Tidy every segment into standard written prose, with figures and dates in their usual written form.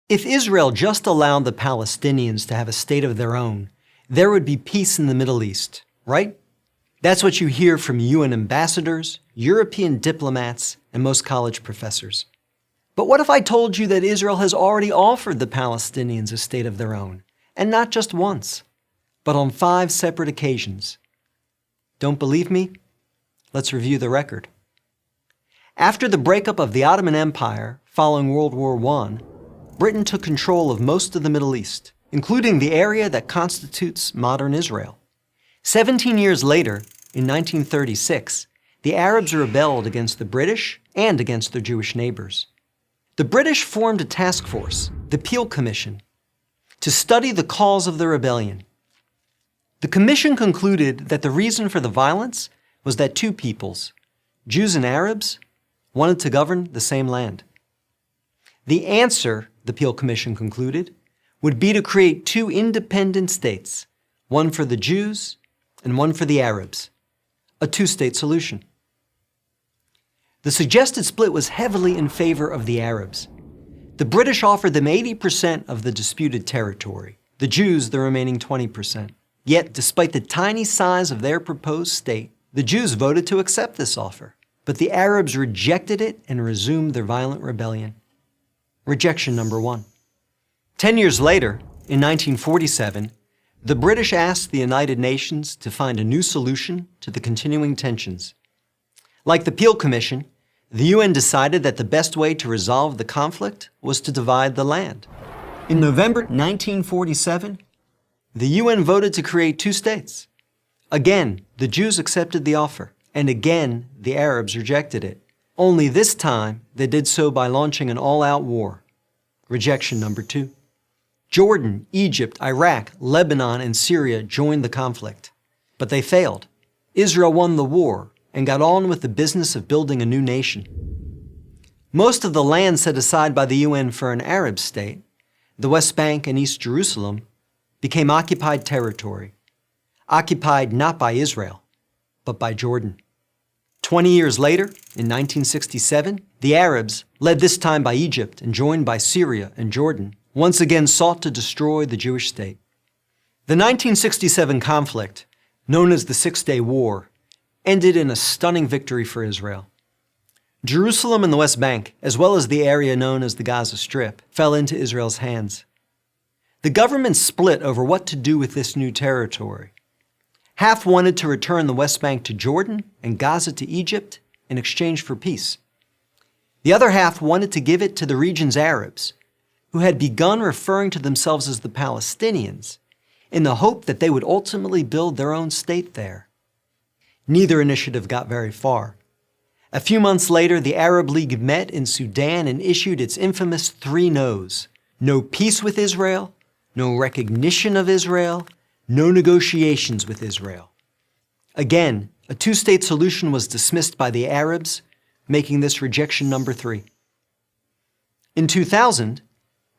If Israel just allowed the Palestinians to have a state of their own, there would be peace in the Middle East, right? That's what you hear from UN ambassadors, European diplomats, and most college professors. But what if I told you that Israel has already offered the Palestinians a state of their own, and not just once, but on 5 separate occasions? Don't believe me? Let's review the record. After the breakup of the Ottoman Empire following World War I, Britain took control of most of the Middle East, including the area that constitutes modern Israel. 17 years later, in 1936, the Arabs rebelled against the British and against their Jewish neighbors. The British formed a task force, the Peel Commission, to study the cause of the rebellion. The commission concluded that the reason for the violence was that 2 peoples, Jews and Arabs, wanted to govern the same land. The answer, the Peel Commission concluded, would be to create 2 independent states, one for the Jews and one for the Arabs, a 2-state solution. The suggested split was heavily in favor of the Arabs. The British offered them 80% of the disputed territory, the Jews the remaining 20%. Yet, despite the tiny size of their proposed state, the Jews voted to accept this offer. But the Arabs rejected it and resumed their violent rebellion. Rejection number 1. 10 years later, in 1947, the British asked the United Nations to find a new solution to the continuing tensions. Like the Peel Commission, the UN decided that the best way to resolve the conflict was to divide the land. In November 1947, the UN voted to create 2 states. Again, the Jews accepted the offer, and again, the Arabs rejected it. Only this time, they did so by launching an all-out war. Rejection number 2. Jordan, Egypt, Iraq, Lebanon, and Syria joined the conflict. But they failed. Israel won the war and got on with the business of building a new nation. Most of the land set aside by the UN for an Arab state, the West Bank and East Jerusalem, became occupied territory, occupied not by Israel, but by Jordan. 20 years later, in 1967, the Arabs, led this time by Egypt and joined by Syria and Jordan, once again sought to destroy the Jewish state. The 1967 conflict, known as the Six-Day War, ended in a stunning victory for Israel. Jerusalem and the West Bank, as well as the area known as the Gaza Strip, fell into Israel's hands. The government split over what to do with this new territory. Half wanted to return the West Bank to Jordan and Gaza to Egypt in exchange for peace. The other half wanted to give it to the region's Arabs, who had begun referring to themselves as the Palestinians, in the hope that they would ultimately build their own state there. Neither initiative got very far. A few months later, the Arab League met in Sudan and issued its infamous 3 no's. No peace with Israel, no recognition of Israel, no negotiations with Israel. Again, a 2-state solution was dismissed by the Arabs, making this rejection number 3. In 2000,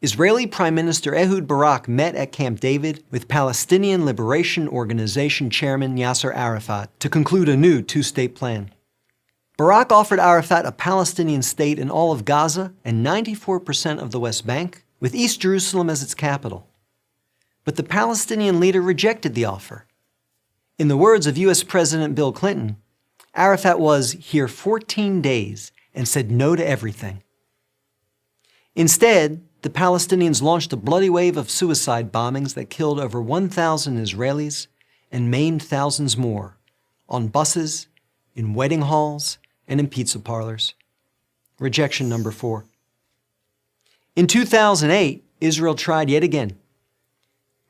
Israeli Prime Minister Ehud Barak met at Camp David with Palestinian Liberation Organization Chairman Yasser Arafat to conclude a new 2-state plan. Barak offered Arafat a Palestinian state in all of Gaza and 94% of the West Bank, with East Jerusalem as its capital. But the Palestinian leader rejected the offer. In the words of U.S. President Bill Clinton, Arafat was here 14 days and said no to everything. Instead, the Palestinians launched a bloody wave of suicide bombings that killed over 1,000 Israelis and maimed thousands more, on buses, in wedding halls, and in pizza parlors. Rejection number 4. In 2008, Israel tried yet again.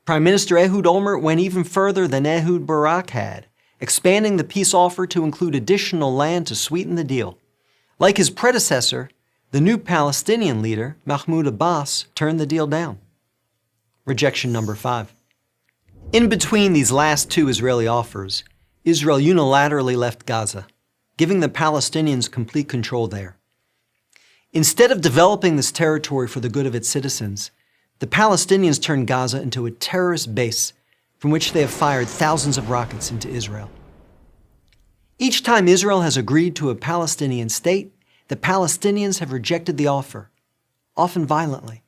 Prime Minister Ehud Olmert went even further than Ehud Barak had, expanding the peace offer to include additional land to sweeten the deal. Like his predecessor, the new Palestinian leader, Mahmoud Abbas, turned the deal down. Rejection number 5. In between these last 2 Israeli offers, Israel unilaterally left Gaza, giving the Palestinians complete control there. Instead of developing this territory for the good of its citizens, the Palestinians turned Gaza into a terrorist base from which they have fired thousands of rockets into Israel. Each time Israel has agreed to a Palestinian state, the Palestinians have rejected the offer, often violently.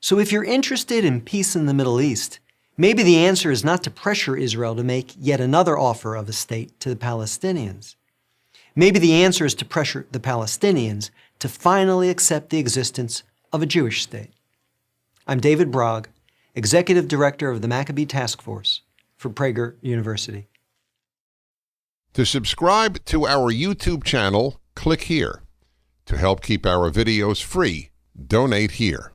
So if you're interested in peace in the Middle East, maybe the answer is not to pressure Israel to make yet another offer of a state to the Palestinians. Maybe the answer is to pressure the Palestinians to finally accept the existence of a Jewish state. I'm David Bragg, Executive Director of the Maccabee Task Force for Prager University. To subscribe to our YouTube channel, click here. To help keep our videos free, donate here.